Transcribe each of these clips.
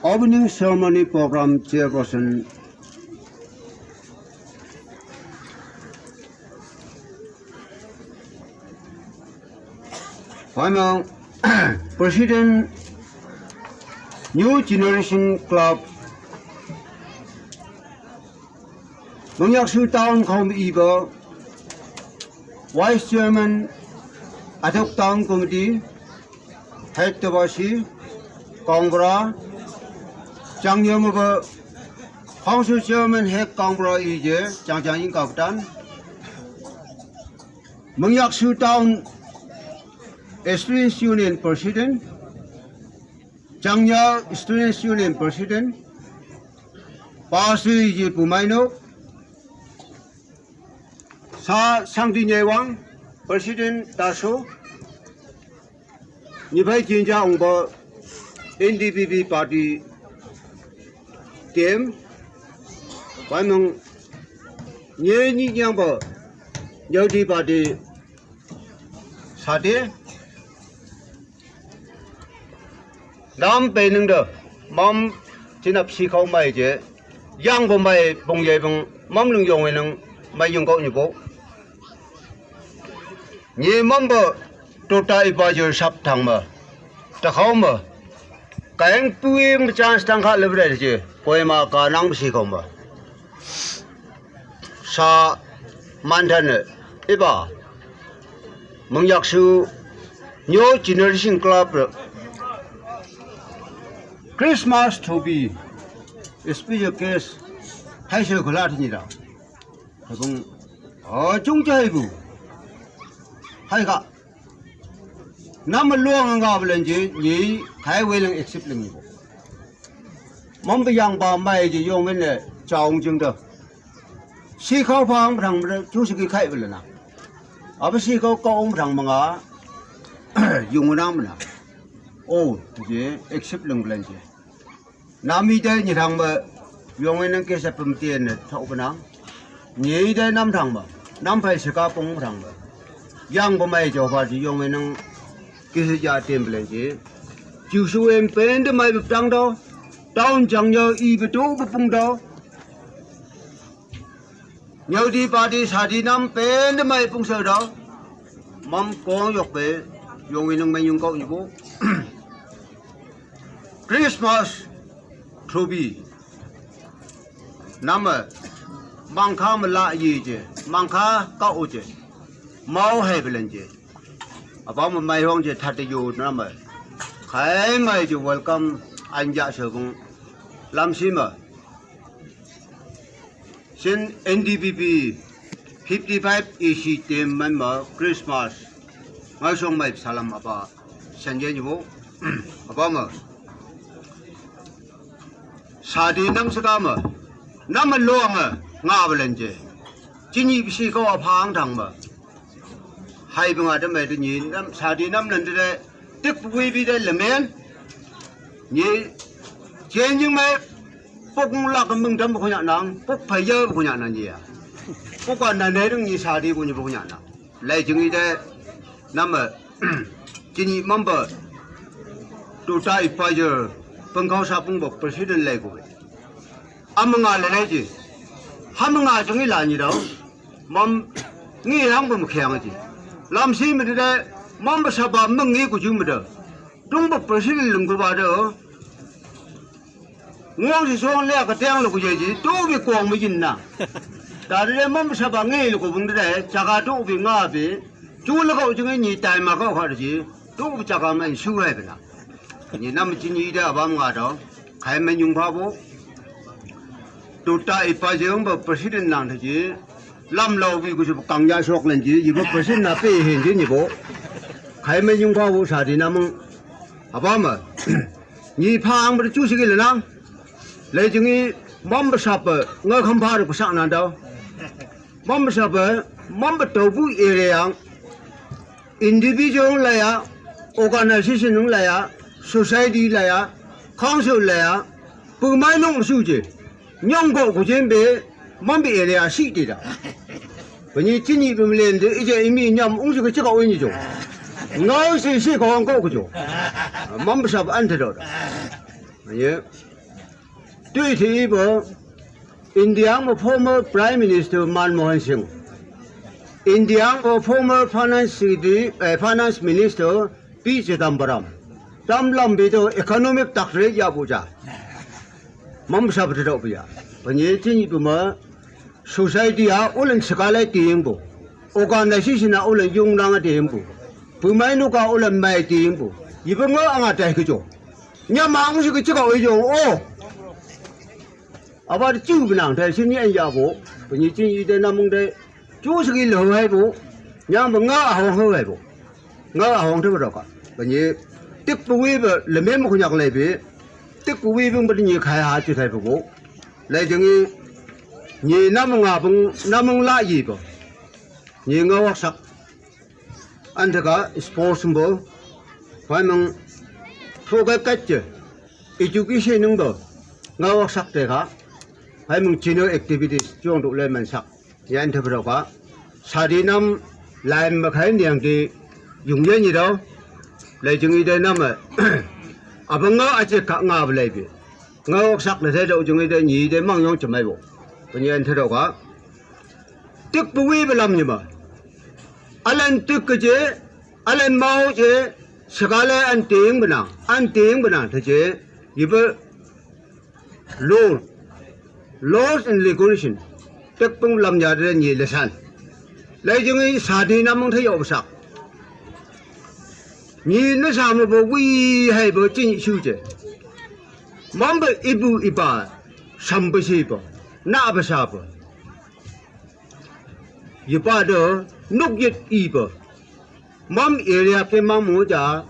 Opening ceremony program chairperson I'm President New Generation Club Mongyak Town Committee Vice Chairman Atok Town Committee Head Tabashi Kongra Chang Yamaba Council Chairman Head Kongra Ije Chang Chang Kaptan Mongyak Town Students Union President Changya Students Union President Pasi Ije Pumaino Sa Sangdi Nyewang President Taso Nipai Jinja Ongba NDPP Party Team Waimong Nye Ni Nyangba Nyauti Party Sade Nam Penung de Mom Chinap Sikau Mai Je Yang Bombay Bong Ye Bong Mom Lung Yong Wenung Mai Yung Go Nibo Nye Mamba Tota Ibajo Sap Tangma Takoma Kaeng Puim Chance Tangha Leverage Poema Ka Nang Sikoma Sa Mantane Iba Mongyaksu New Generation Club Christmas to be a special case has a collatina. Jungjabu Haiga Number long goblin ye, Kai willing accepting. Mumba Yang Ba Mai Young Winner, Chong Jungda. She called Pang from Jusiki Kaivilana. Obviously, go Kong Rangmanga Yungunamana. Oh, except Lunglanje. Nami day Nitamba, young and case of Pumtian at Topana. Ye day Namtamba, Nampa Sakapong Ramba. Young Bomajo was young and Kisija Templanje. Jusu and Pen the my Tangdo, down Jangyo Ibeto Pungdo. Nyauti parties had inam Pen the my Pungsodo. Mom Kong Yope, young and Mayungo. Christmas to be Number Manka Mala Yije, Manka Kaoje, Mao Hevelanje. About my own jet had you number. Kai made you welcome Anja Shogun Lamsima. Sin NDPP 55 EC team member Christmas. My song made Salam about Sanjanibo Obama. Sadi Nam Sagama Nam Longa Navalanje Jini Bishiko of Hang Tangma Hiving at the Medin Sadi Nam Lande Tip we be the Leman Ye changing my Pokung Lakamung Dampuyanang, Pok Paya Punyanania Pokana Nedung Sadi Punyanana Legend it number Jini Mumber to tie fire. Pengkau sapung bok Presiden Lego. Amanga leleji, hamanga jungi lani dao. Mom ni yang bumkhiangaji. Lamsi mede mom besaba mengi kujung mede. Tung bok Presiden lungkuba dao. Ngong si soang lea katiang lo kujeji, tu bi kuang mijinna. Dari mom besaba ngi lo kubung dede, jaga tu bi ngabi. Jula kau jungi ni tai makau kharji, tu bi jaga main surai bela. Ni nam chini ida abam ngado khai men yung phabo tota ipa jeong ba president nang thaji lam lo bi ku su kang ya sok len ji ba president na pe hen ji ni bo khai men yung phabo sa di nam abam ni phang ba chu si ge lang le jingi mom ba sa pa nga kham pha ru sa na do mom ba sa pa mom ba to bu area individual la ya organization la ya Society Laya, Council Laya, Pumanong Suji, Nyongo Kujembe, Mambi area seated. When you tinny from land, it's a mean yam, also a chicken when you do. No, she go on Gojo. Mums of antidote. nhớ tuy thì bữa India một former Prime Minister Manmohan Singh India một former Finance Minister P. Chidambaram tam lam bedo economic tax rate ya buja mam sab do bia banye chini buma society a ulen skala timbu organization a ulen yung nang timbu bumai nu ka ulen mai timbu ibungo anga tai kjo nya mang si kjo oi jo o aba chu binang tai sin yan ya bo banye chini de namung de chu si lo hai bo nya ma nga hong ho hai bo nga hong de ro ka banye tích bùi bờ là mấy một nhạc này bị tích bùi bưng bên nhiều khai hạ chỉ thấy bố lại chừng như năm ngà bưng năm lá gì bờ như ngao học sắc anh thấy cả sports bờ phải mong thu cái cách chứ education nung bờ ngao học sắc thế cả phải mong general activities trong độ lên mình sắc như anh thấy bờ cả sau đi năm lại mà khai niệm thì dùng như đâu lấy chừng đây năm à bằng ngõ ở trên cả ngõ về đây ngõ sắc là thế đâu chừng đây nhỉ đây mang nhông chấm mai bộ bây giờ anh thấy đâu cả tiếc bùi về làm gì mà anh tiếc cái gì anh mau gì sau này anh tiếng bên nào thế chứ như vậy laws and regulation tiếc bung làm nhà đây nhỉ là san lấy chừng sau đi năm không thấy đâu sắc nhìn nó sao mà bộ quy hay bộ chính sự chứ mắm bộ ibu iba sắm bê xí bộ na bê sa bộ iba đó nút yết iba mắm area cái mắm mua cha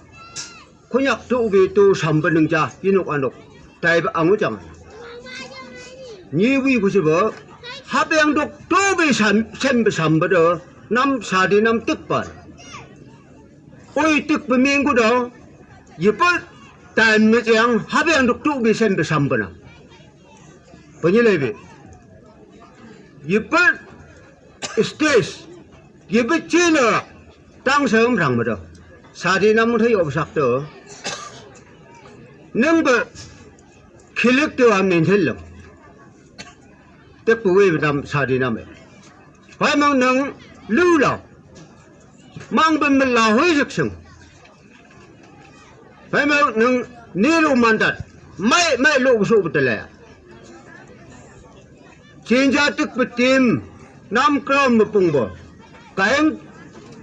khối nhạc tụ về tụ sắm bê nâng cha inuk anuk tai bê ang chẳng như quy của sự bộ hấp yang đục tụ về xem bê sắm bê đó năm sa đi năm tức bẩn ôi tức bên miền của đó, giờ bớt tại mấy chàng hấp dẫn được tụ bị xem bị sắm bữa nào, bao nhiêu này vậy? Giờ bớt stress, giờ bớt chơi nữa, tăng sớm rằng mà đó, sau đi năm thấy ổn sắc đó, nâng bớt khi lực tiêu ham nên thế lắm, tức bùi về năm sau đi năm ấy, phải mang nâng lưu lòng. mang bên mình là hơi rực sừng phải không nâng niru mandat mai lộ số bật lệ chiến gia tức bật tim nam crom một bùng bò cái anh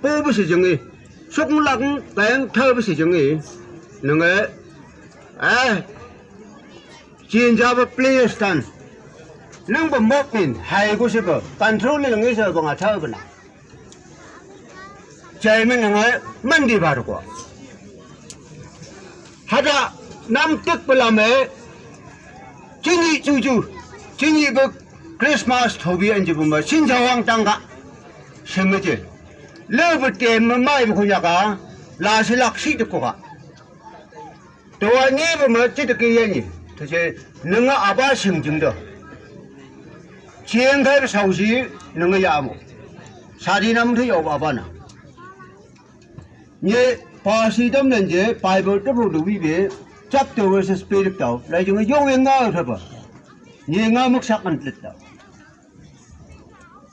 po bớt sử dụng gì súng lăng cái anh thơ bớt sử dụng gì nâng ấy chiến gia bật play stand nâng bật mốc mình hay có sự bật control là người sợ bằng thơ bật nào chạy mình nói mình đi vào được quá, hada nam tức bela me, chính nhị bực Christmas thobi anh chụp mà xin chào hoàng tăng cả, xem cái gì, lỡ bực tiền mà mai bực nhà cả, là sẽ lạc sĩ được quá, tôi anh nghĩ mà chỉ được cái gì, thế chứ nâng ở ba sinh chứng đó, chiến thay sau gì nâng ở nhà một, sao đi năm thấy ở ba nào. như parsi tâm nên chứ Bible tập được vi về chapter verses spirit tàu lại chúng nó dùng ngao thôi bà như ngao mức sắc ăn lịch tàu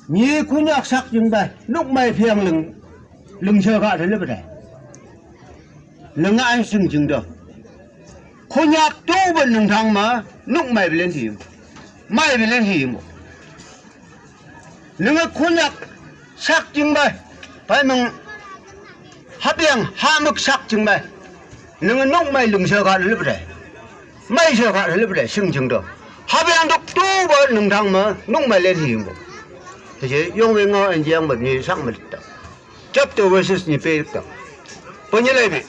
như cuốn nhạc sắc chúng đây lúc mày phiền lưng sơ gạ thế là vậy lưng ai sừng chừng được cuốn nhạc tu bên lưng thằng mà lúc mày lên hiểm mày lên hiểm lưng cuốn nhạc sắc chừng đây phải mong hấp yang ha mức sắc chừng mày nương nóc mày lưng sơ gạt lấp đấy mày sơ gạt lấp đấy sưng chừng được hấp yang đục tu bờ nương thằng mà nóc mày lên hiểm thế chứ dùng về ngõ anh giang mình như sắc mình chấp tu versus như pe đó bao nhiêu này vậy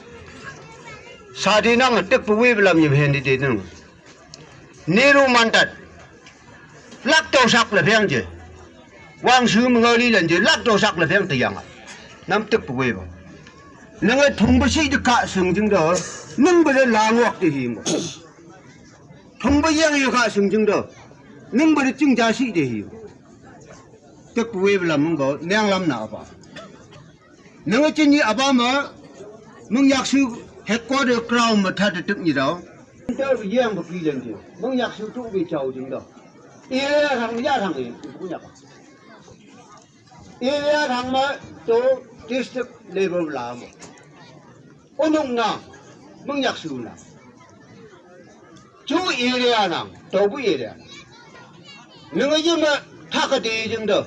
sa đi năng tức bùi làm như hiện đi nương niru mandat lắc đầu sắc là phèn chứ quang sư mà ngồi đi lần chứ lắc đầu sắc là phèn từ dạng nắm tức bùi vào nâng ấy thùng bác sĩ được cả sừng chứng đó nâng bây giờ là ngọt thì hiểm thùng bây giờ được cả sừng chứng đó nâng bây giờ chứng giá sĩ thì hiểm tức quê làm mong có ngang làm nào bà nâng ấy trên như bà mà mong nhạc sư hết qua được crown mà thật được tức như đó 这个样不比人家，蒙雅是周围交警的，一趟亚趟的不雅吧？一趟嘛都 district level 啦么？我弄那蒙雅是那，就area那都不area，那个因为他个地方的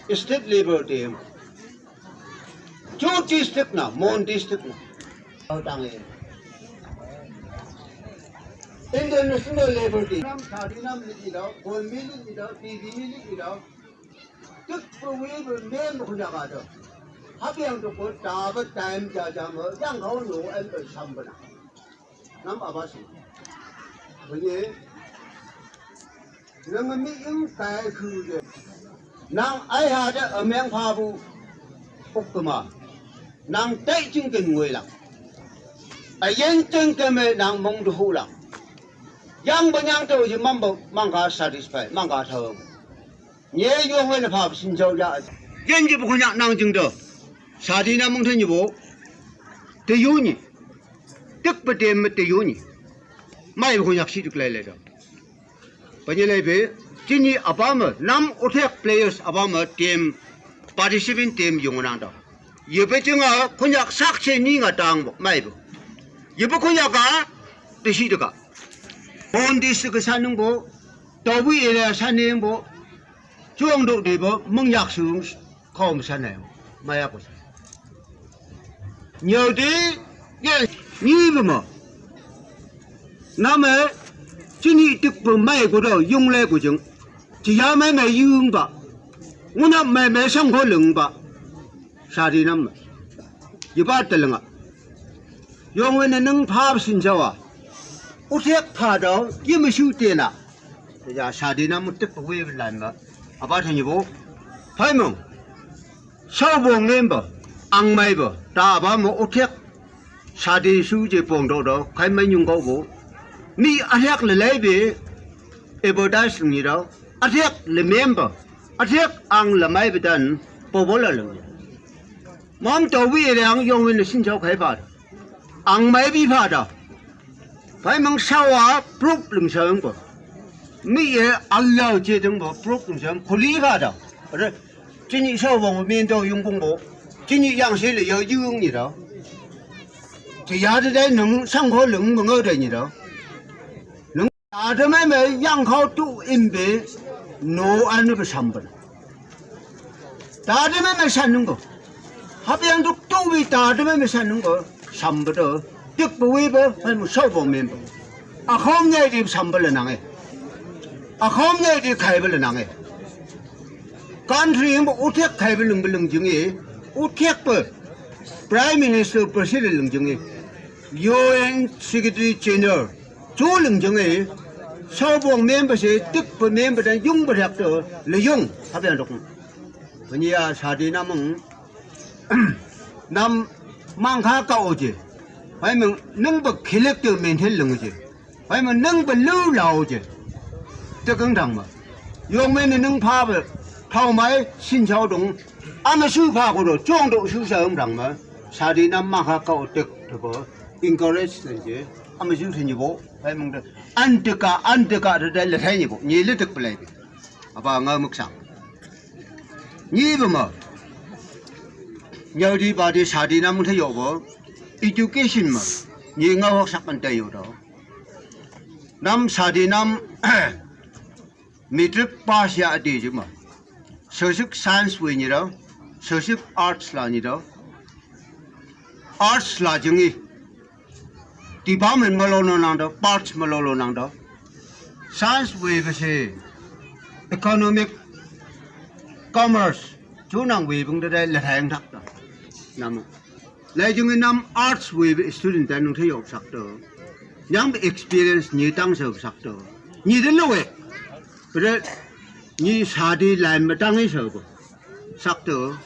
state level 的嘛，就 district 那 mon district 那，好当然。International Labour Day. Nam thadi nam liki daw, Kolmi liki daw, TV liki daw. Tức phụ huynh vừa nên một nhà cả đó. Hấp dẫn được một trà vật time cha mở, giang khẩu nụ em ở sầm bên nào. Nam ở bao nhiêu? Bởi vì nâng mỹ ứng cái khử rồi. Nàng ai hà đó ở miệng pha vụ ốc cơ mà. Nàng tệ chân kinh người lắm. Ở yên chân cơ mê nàng mong được hữu lắm. Yang banyak tu je mangga satisfy, mangga thở. Nhớ vô hơi là pháp sinh châu ra. Dân chỉ không nhận năng chứng được. Sa đi nam mong thấy như bố. Thế yếu nhỉ? Tức bật đêm mà thế yếu nhỉ? Mai không nhận sĩ được lại đó. Bây giờ lại về, chỉ như Obama, năm OTEC players Obama team participant team dùng năng đó. Giờ bây giờ ngà không nhận sắc chế ní ngà tang bộ, mai bộ. Giờ bây không nhận cả, thế sĩ được cả. Bon dis cái sản bộ, tàu vi là sản bộ, chuông độ để bộ mong nhạc sử dụng không sản này, mai à có sản. Nhiều thế, như vậy mà, nam ấy, chỉ như tức bộ mai của đó dùng lại của chúng, chỉ là mai dùng ba, muốn làm mai sống khó lưng ba, sao đi nam, như ba tờ lưng à, dùng cái này nâng pháp sinh sao à. OTEC phá đó, nhưng mà siêu tiền à? Bây giờ sa đi nằm một tức quay về lại mà, à ba thằng bố, phải không? Sau buồng lên bờ, ăn mày bờ, ta ba một OTEC, sa đi siêu chế buồng đó, khai mấy nhung câu bố, mi OTEC là lấy về, advertise gì đó, OTEC là member, OTEC ăn là mấy bữa đàn, bố là lần, mắm tàu vi là ăn dùng với xin cháu khai phá, ăn mấy bị phá đó. Phải mang sao à, proof lưng sơn bộ, mỹ Allah chế định bộ proof lưng sơn, khó lý phá đâu, rồi, chỉ như sao vòng miền đâu dùng công bộ, chỉ như yang sĩ là do dương gì đó, chỉ giá thế đấy nâng sang khó lưng bằng ở đây gì đó, nâng à thế mấy yang khó tu im bể, no ăn được sắm bẩn, ta thế mấy sanh nung bộ, hấp dẫn được tu vì ta thế mấy sanh nung bộ, sắm bẩn đó. Tức bùi bơ hay một số bộ miền bộ, à không nghe thì sắm bơ là nặng ấy, à không nghe thì khai bơ là nặng ấy, country bộ OTEC khai bơ lưng chứng ấy, OTEC bơ, Prime Minister President lưng chứng ấy, UN Secretary General chú lưng chứng ấy, sau bộ miền bơ sẽ tức bơ miền bơ đang dùng bơ đẹp đó là dùng, hấp dẫn được, bây giờ sa đi năm mang khá cao chứ. Phải mình nâng bậc khí lực từ mình thế lưng chứ, phải mình nâng bậc lưu lâu chứ, tôi cứng thẳng mà, dùng mình nâng pha bậc thao máy xin chào đúng, anh mà sư pha của rồi chuông độ sư sợ không thẳng mà, sa đi năm mang khá cao được thôi bố, encourage lên chứ, anh mà sư thế như bố, phải mình được, anh tự cả rồi đây là thế như bố, nhị lý thực bề, và ngơ mức sáng, nhị vậy mà, nhớ đi bà đi sa đi năm thấy dỗ bố. Education mà, như ngao học sắc anh tây đó. Năm sa đi năm, metric pass ya đi chứ mà. Sở sức science với như đó, sở sức arts là như đó. Arts là chừng gì? Department mà lâu năng đó, parts mà lâu năng đó. Science với cái economic, commerce, chú năng với vấn đề đây là thành thật đó. Năm lại chúng năm arts với student anh thấy học sắc đó, những experience như tăng sở sắc đó, như thế nào vậy? Rồi như sa đi làm mà tăng ấy sở bộ, sắc đó,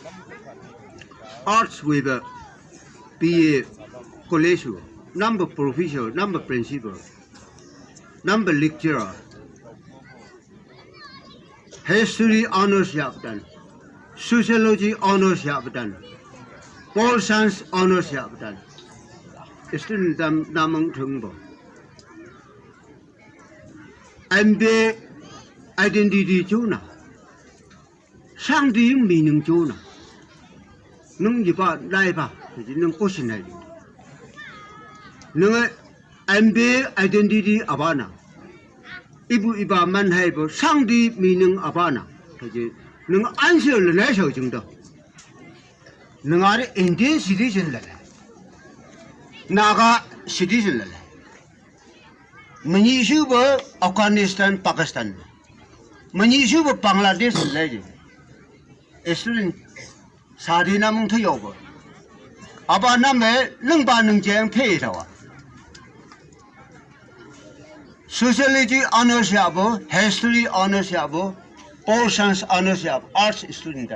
arts với BA college, number professor, number principal, number lecturer, history honors yaptan, sociology honors yaptan. Pol Science honors ya betul. Student namang thung bo. MB identity chỗ nào sang đi meaning chỗ nào nung gì ba đại ba thì nung question này nung MB identity abana ibu iba man hay bo sang đi meaning abana thì nung answer là nãy giờ chúng ta nung are Indian citizen là Naga citizen là Manishu bo Afghanistan Pakistan Manishu bo Bangladesh là gì student Sadi namung thay over Aba name lưng ba nung jeng pay tawa Sociology honors yabo History honors yabo Pol science honors yabo Arts student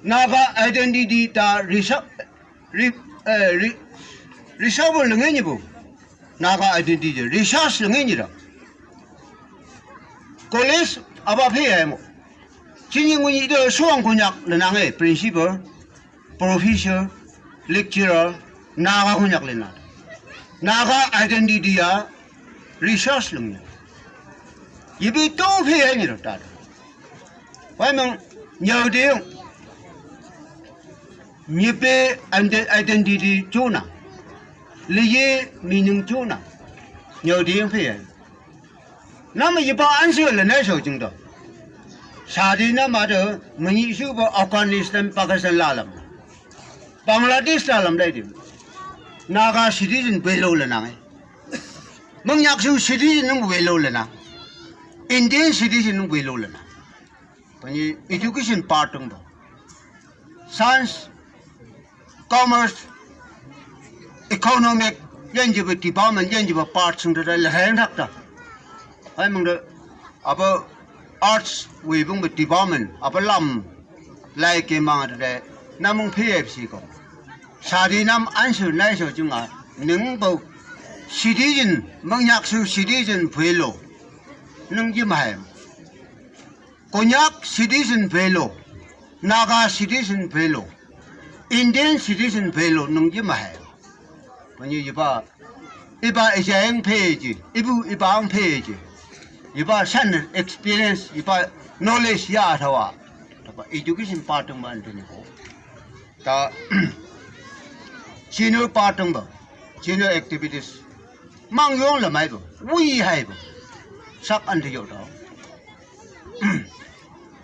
Naga identity ta reserve là nghe như Naga identity research là nghe như đó college aba phe em chính những người đó suang của nhạc là nàng ấy principal professor lecturer Naga của nhạc lên nào Naga identity à research là nghe như bị tô phe em như đó ta phải không nhờ tiếng như bị identity chỗ nào lý meaning chỗ nào nhờ tiếng phe nắm mà ba answer là nãy giờ chúng ta sao đi nắm mà đó mình ý số vào Afghanistan Pakistan làm Bangladesh làm đây đi Naga citizen về lâu là nào mình nhắc số citizen nó về lâu là nào Indian citizen nó về lâu là nào bởi vì education part trong đó science commerce economic dân chỉ về department dân chỉ về part trong đó là hàng thắc đó hay mong được apa arts we bung về department apa làm lại cái mà đó nam mong PFC có sao đi nam answer này rồi chúng ta những bộ citizen mong nhắc số citizen về lâu nâng gì mà có nhắc citizen về lâu Naga citizen về lâu Indian citizen về lâu nâng gì mà bây giờ iba isang page iba ang page iba san experience iba knowledge ya thawa tapa education part ng man din ko ta senior part ng ba senior activities mang yong la mai bo wi hai bo sak an thiyo đó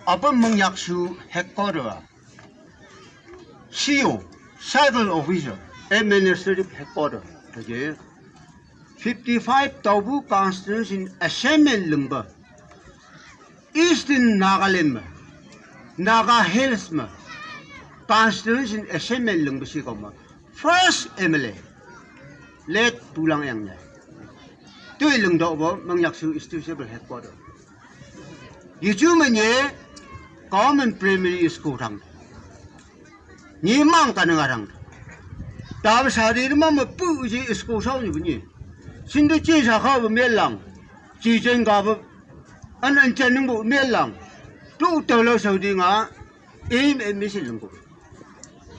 apa mangyak su headquarter CEO civil officer administrative headquarters today 55 Taubu Constitution Assembly Lumba Eastern Nagaland Naga Hills Constitution Assembly Lumba Sikoma first MLA let pulang yang niya tuy lung do bo mangyak su institutional headquarters yuju manye common primary school thang ni mang ka ngarang Tapi sehari ini mama pu je school sao ni bunyi. Sindu je sakha bu melang, je jen ka bu, an jen bu melang. Tu telo sao di nga, mesin lengku.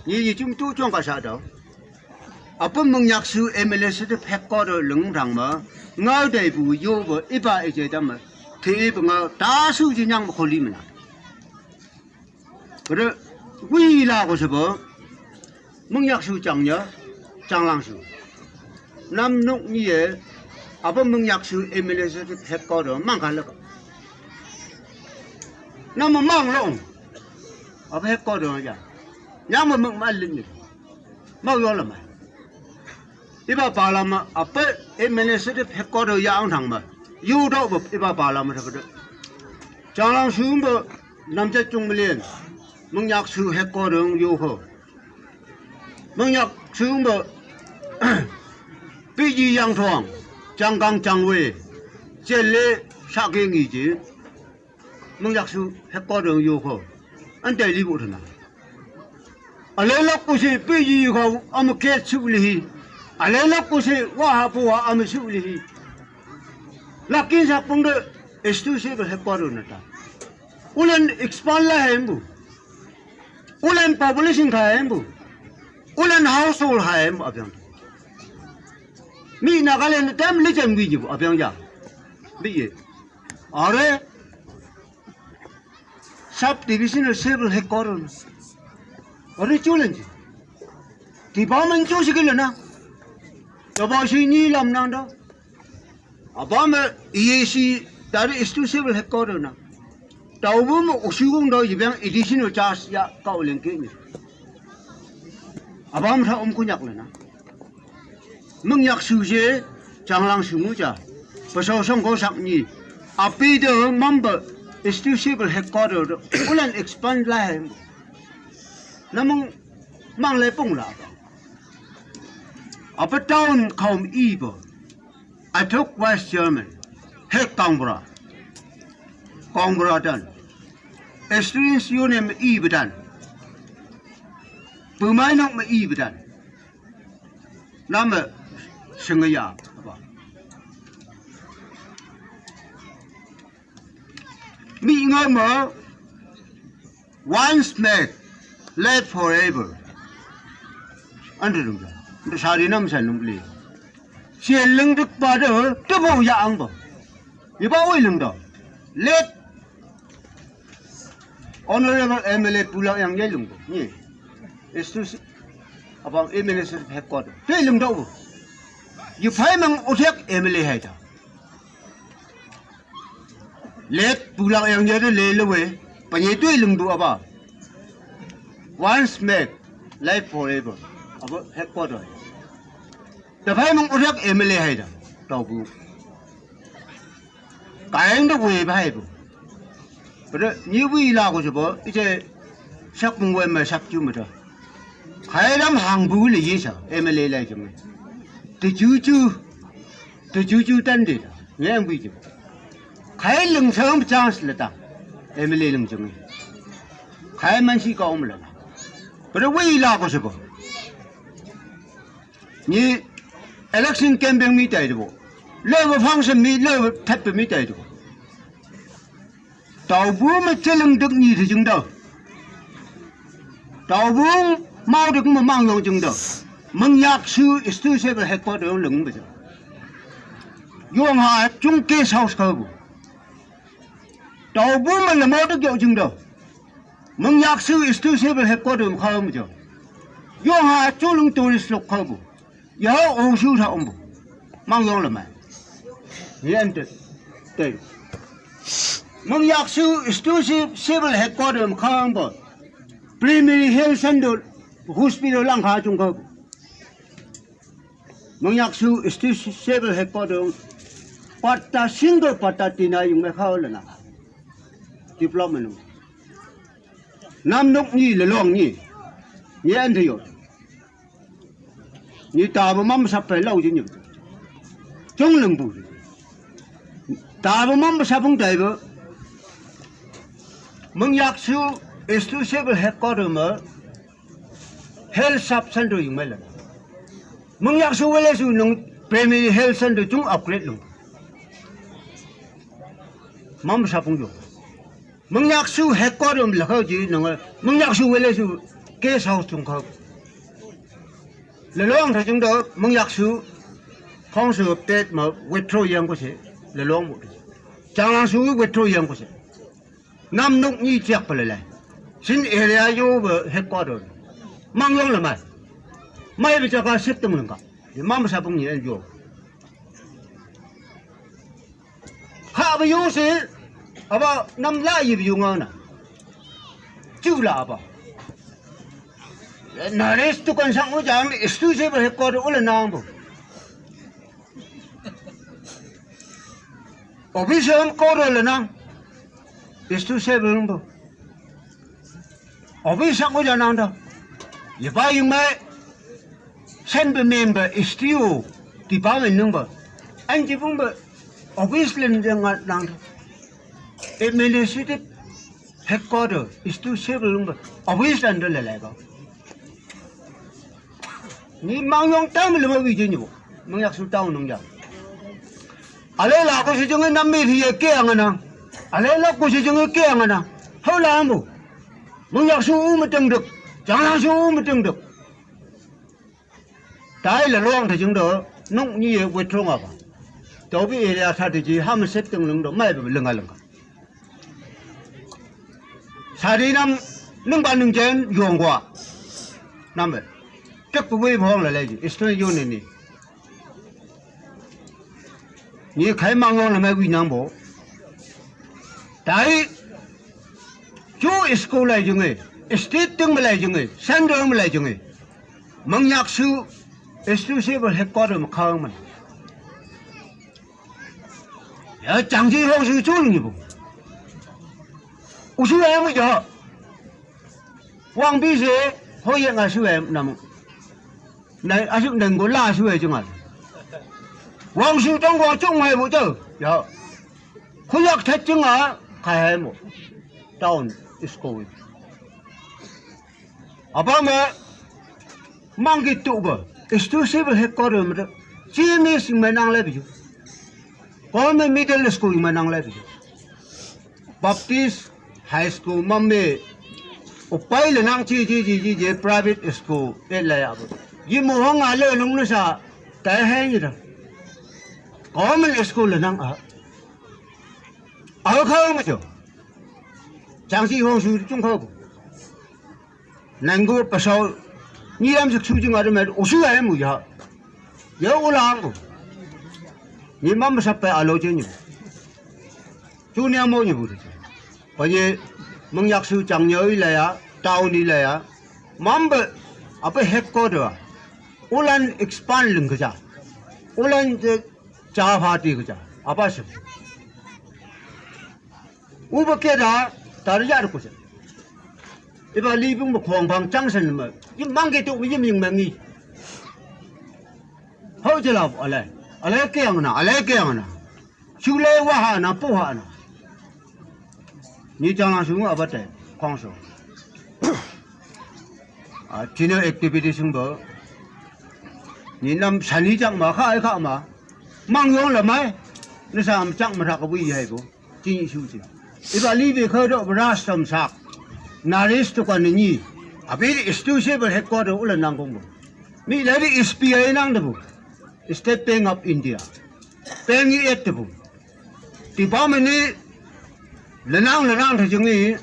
Ni jum tu chong ka sa do. Apa mengyak su MLS tu headquarter leng rang ma, ngau dai bu yo bu iba je dam. Thi bu ngau ta su ji nyang ko li mana. Pada wi la ko sebo. Mengyak su chang nhớ chang lang su nam nục như vậy apa mengyak su MLS headquarter mang cả lực nam mà mang lông apa headquarter aja yang mà meng malin ni mau yo lama iba palam apa MLS headquarter yang thang mà yu đâu bập iba palam thật đó chang lang su mà nam cha chung liền mengyak su headquarter yu ho mong nhắc xuống bộ bây giờ yang thong trang gang trang wei trên lệ sa cái nghỉ chứ mong nhắc xuống hết có đường yêu khổ anh thấy đi bộ thế nào anh lấy lóc của chị bây giờเขาเอามาเก็บสุริanh lấy lóc của chịว่าหาปัวเอามาสุริลักกินสักปุ่งเด้อสตูสิก็hết có đườngนั่นulen expand lah hembu ulen population kah hembu ulen household hai mà abang mi Nagaland tem legend bi jibu abang ya bi ye Are subdivisional civil headquarters. Are challenge. Department choose na. Tabashi ni lam nanda. Abama EAC dari istu civil headquarters na. Tahu mo usugung do yang additional charge ya kau lengket ni. Abam tha kunyak le na. Mengyak suje jangan semua ja. Pasal kau sak ni. Api de member istu civil headquarters ulan expand lah. Namun mang lepung lah. Apa tahun kaum ibu. I took West German. Hek Canberra. Canberra dan. Experience union ibu dan. Pemain nak ibu dan. Nama sengaya apa? Mi ngama once met, live forever. Anda dong. Sehari nam saya numpli. Siapa leng dek pada terbau yang apa? Iba oi leng dah. Let honorable MLA pulang yang dia leng. Ni, itu apa MLA headquarter. Dia leng dah. You pay mang otak MLA hai dah. Let pulang yang dia le lewe. Penyetu leng tu apa? Once met, live forever. Apa headquarter. Tapi mang urak MLA hai dah, tahu bu. Kain dah boleh bahaya bu. Pada ni boleh lah kau cuba, itu sak mungkin macam cuma dah. Kain ram hang bu le ye sah MLA lagi cuma. Tujuh tanda dah, ni yang boleh cuba. Kain leng sama chance le dah, MLA leng cuma. Kain masih kau mula. Pada boleh lah kau cuba. Ni election campaign mi tay do. Level function mi level type mi tay do. Tàu búa mà chơi lưng được nhì thì chừng đâu. Tàu búa mau được mà mang lòng chừng đâu. Mừng nhạc sư istu sẽ phải hết qua được lưng bây giờ. Dùng hạ chung kê sau sơ bù. Tàu búa mà là mau được dạo chừng đâu. Mừng nhạc sư istu sẽ phải hết qua được khơi bây giờ. Dùng hạ chung lưng tourist lục khơi bù. Giờ ông sư thọ ông bù. Mang lòng là mày. Hiện tại. Mong yak su exclusive civil headquarters khang bo. Primary health center hospital lang ha chung ko. Mong yak su exclusive civil headquarters patta single patta tina yung me khao la na. Diploma nu. Nam nok ni le long ni. Ni an thi yo. Ni ta ba mam sap phải lâu chứ nhỉ. Chung lưng bù. Ta ba mam sap phong dai ba. Mong yak su exclusive headquarters mà health sub center yung mai la. Mong yak su wala su nung primary health center chung upgrade luôn. Mam sap phong yo. Mong yak su headquarters là khao ji nung mong yak su wala su case house chung khao. Le long thay chung đó mong yak su phong su update mà withdraw yang ko se le long mo. Chang lang su withdraw yang ko se. Nam nông như chẹt phải lại, xin area vô về headquarters, mang vô là mày bây giờ có xếp tâm lượng cả, thì mang sao không nhớ vô, ha bây giờ sẽ, apa năm lá gì bây giờ ngon à, chú là apa, nãy tu con sang ngôi giang, stu sẽ về headquarters ở là nào không, official headquarters là nào. Istu saya belum tu. Habis aku jangan dah. Lepas yang mai send member istiu di bawah number. Anji pun ber habis lain jangan nang. Administrative headquarter istu saya belum ber habis lain dah lelai. Ni mangyong tahu belum biji ni bu. Mangyak sultan nung jam. Alai lah aku sejauh nama dia ke angan. Alai lah aku sejauh ke angan. How lama bu? Mangyak su macam dek, jangan su macam dek. Tai là loang thì chúng đó nông như vậy trông à? tàu bị area thà thì chỉ ham xếp từng lưng đó mai bị lưng à lưng sa đi năm nâng ban nâng chén yuang qua năm vậy chắc bùi phong là gì Eastern Union này như khai mang ngon là mấy quý năng bộ tại chú school lại chung ấy state từng lại chung ấy center lại chung ấy mang nhạc sư exclusive headquarter mà khang mình ya chẳng gì phong sư chú như bộ u sư em mới cho Wang bi se hoi yang asu em nam này asu đừng có la asu chung à Wang sư trong có chung hay bộ chứ ya khối yak thật chung à khai một down school apa mà mang cái tụ bờ exclusive headquarter mà chỉ mình năng lấy ví dụ có mấy middle school mình năng lấy ví dụ Baptist high school mami upai le nang chi private school et la ya yi mo hong a le lung lu sa tai hai ni da government school le nang a khao ma cho chang si hong su chung khao nang go pa sao ni lam sik su chung a de me u su ai mu ya yo u lang ko ni mam sa pa a lo che ni chu ne mo ni bu de ba ye mong yak sư chẳng nhớ là á tao đi là á mắm bự ở bên headquarter ulan expand lưng cái gì ulan cha party cái gì à bao nhiêu u bậc kia đó ta đi ra được cái gì iba living một khoảng bằng trăng sinh mà nhưng mang cái tụ với mình mang đi hậu chưa làm ở đây cái nào chú lê hoa hà nào po hà nào như trong là xuống ở bên đây khoang số chỉ nếu activity xuống đó như năm sản lý chẳng mà khai mà mang giống là mấy nó sao chẳng mà ra cái gì hay bố chỉ như siêu gì if I leave khơi đó ra sầm sạc naris to quan nhỉ à bây giờ exclusive headquarter ở lần nào cũng bố mi lấy đi SPA năng đó bố State Bank of India bank gì đó bố thì bao mình đi lần nào thì chúng ấy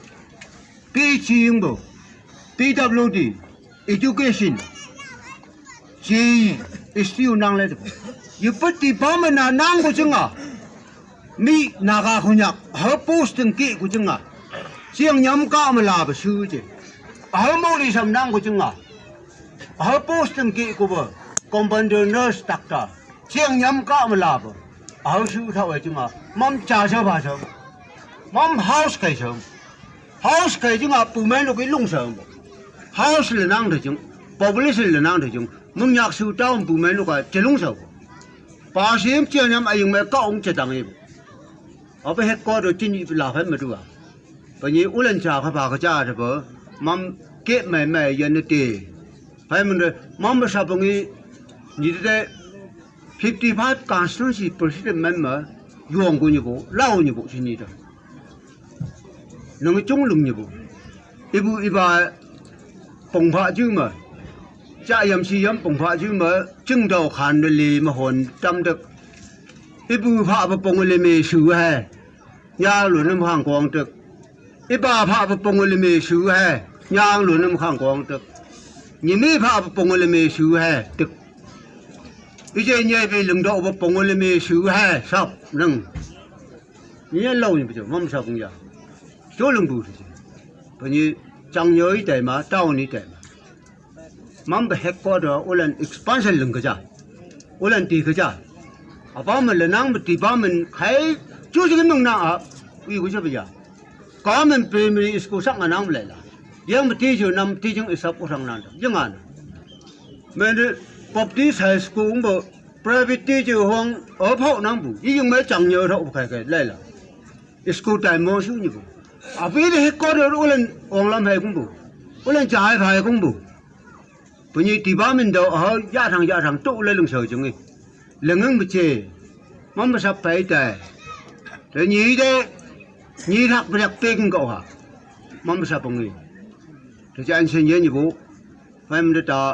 PG bộ PWD education chỉ still năng lên được you put the bomb na năng của chúng à mi naga khu nhạc hợp posting kỹ của chúng à riêng nhóm cao mà là bờ sư chứ hợp mô đi sầm năng của chúng à hợp posting kỹ của bờ compounder nurse doctor riêng nhóm cao mà là bờ hợp sư thâu ấy chúng à mắm trà sao bà sao mắm house cái chúng à bù men nó cái lung sờm house là năng được chúng population là năng được chúng mong nhạc sư trao bù men nó cái chế lung sờm bà xem chưa nhắm ai dùng mẹ các ông chế tăng em ở bên hết có được chính trị là phải mà được bởi vì u lần chào các bà các cha rồi bữa mắm kết mày dân nó tì phải mình rồi mắm mà sao bằng như thế 55 constituency president member dùng của như bộ lao như bộ chính trị đó nó chung lùng như bộ iba bùng phá chứ mà cha yam si yam bùng phá chứ mà chứng đầu khăn lì mà hồn tâm được ibu phá và bùng lì mê sứ hè nhà luôn năm hàng quang trực iba phá và bùng lì mê sứ hè nhà luôn năm hàng quang trực nhị mi phá và bùng lì mê sứ hè trực ije nhai về lưng độ và bùng lì mê sứ hè sập nâng nhớ lâu như vậy mong sao cũng vậy chỗ lưng bù thì bởi vì chẳng nhớ ý tế mà trao ní tế mà mắm bè headquarter ở lần expansion lưng cái chả ở lần tì cái chả à bao mình lần nào mà tì bao mình khai chú cái nông nào à uy của chú bây giờ có mình primary school sắc mà nào lại là nhưng mà tì chú năm tì chúng isap của thằng nào nhưng mà mình Baptist high school cũng bộ private tì chú hoang ở hậu năm bù nhưng mà chẳng nhớ đâu cái lại là school time more số như vậy à bây giờ có được ulen ông làm hay cũng đủ ulen trái phải cũng đủ bây giờ thì ba mình đâu ở gia thằng tụ lên lưng sờ chúng ấy lưng ngưng bị chê mắm mà sắp phải tè rồi nhí thắc phải đặt tên cậu hả mắm mà sắp bằng người thì cho anh xin nhớ như bố phải mình đã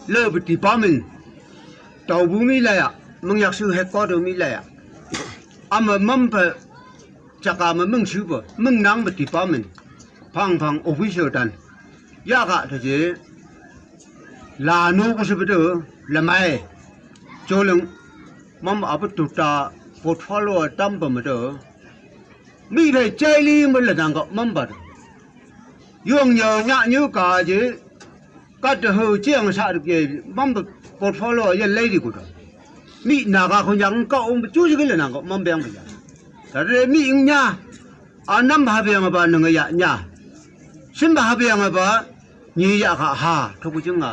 lỡ bị thì ba mình tàu bù mi lại à มึงอยากซื้อให้ก็เดี๋ยวมีแหละmà mắm phải chắc cả mà mưngซื้อบ่มึงนั่งไปที่ป้อมมันพัง official ดันยากอะที่ลาโนก็สิบเด้อละไม่โจลึงมัมเอาไปตุตา portfolio ตั้มบ่มาเด้อมีได้ใจลีมันละนังก็มัมบ่ย่วงเหยาะญะกาจิกัดเฮอเจียงซะเกมัม portfolio ยันเลยดิกูดมีนากาคนยังก็องจูจิกละนังก็มัมเบียงไปยาแต่เรมีอิงญาอันนำบาเบียงบ่นึงยะญาสินบาเบียงบ่นี่ยะกะหาทุกจังอ่ะ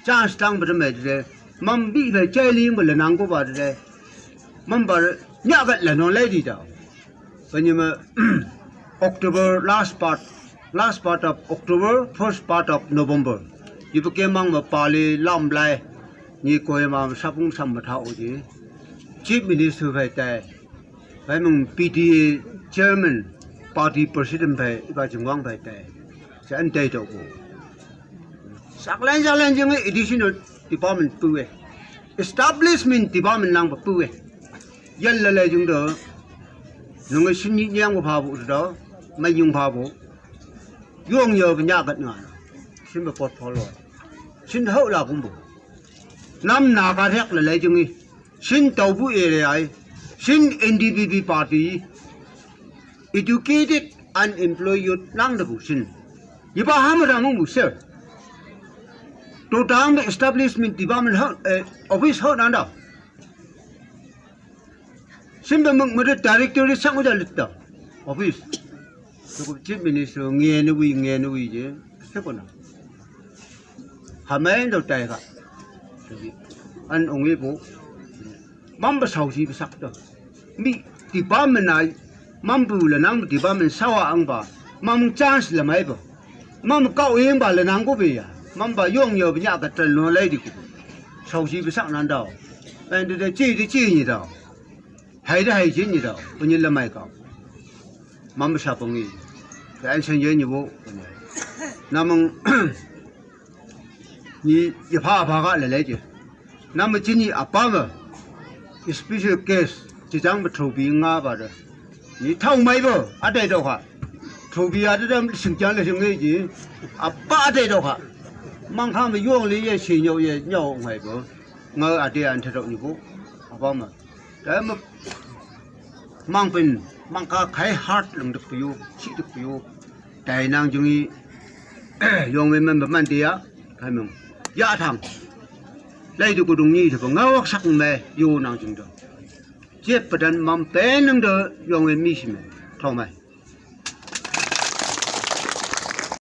จ้าสตังบ่ได้เด้มัมบีได้ใจลีมันละนังก็บ่ได้มัมบ่ญะกะละนอนเลยดิตาwhen you October last part of October first part of November you became mang ma pali lam lai ni koi ma sapung sam ma thau ji chief minister phai tai phai mong PTA chairman party president phai ba jingwang phai tai sa an tai to ko sak lan jing additional department pu establishment department lang pu yan la la jung do nung sin ni yang ba pha bu do mai yung pha bu yong yo ba nya gat nga sin ba portfolio sin hau la kum bu nam na ka thek la le jung sin tau bu area sin NDPP party educated unemployed youth lang da bu sin yi ba ha ma da mong bu se to dang establishment department office ho nan da Simba mung mada director sang udah litta office. Cukup chief minister ngenui je. Siapa nak? Hamai dah tay kak. An ongi bu. Mam besau si besak dah. Mi department ay mampu lenang department sawa ang ba. Mam chance lemai ba. Mam kau yang ba lenang ko be ya. Mam ba yong yo banyak kat terlalu lagi di ko. Sau si besak nanda. Dan dia ci ni dah. Hay đó hay chính gì đâu, bao nhiêu là mày cậu, mắm sao phong nghi, cái anh sinh nhớ nhiều bộ, nam ông, nhị phá cái là lấy chứ, nam ông chính nhị áp mà, special case, chỉ chẳng bị thâu bị ngã vào rồi, nhị thâu mấy bữa, ở đây đâu hả, thâu bị ở đây sinh chẳng là sinh cái gì, áp ở đây đâu hả, mang tham bị yuang lý gì nhau ngày bữa, ngờ ở đây anh thấy đâu nhiều bộ, áp mà, đấy mà mang pin mang cá khai hard lưng được phiêu chỉ được phiêu đại năng chung ý dùng về mình bấm đi á hay mình giá thằng đây được đồng nhi thì có ngáo sắc mè yêu năng chung đó chết bật đàn mắm bé nâng đỡ dùng về mi xí mè thâu mày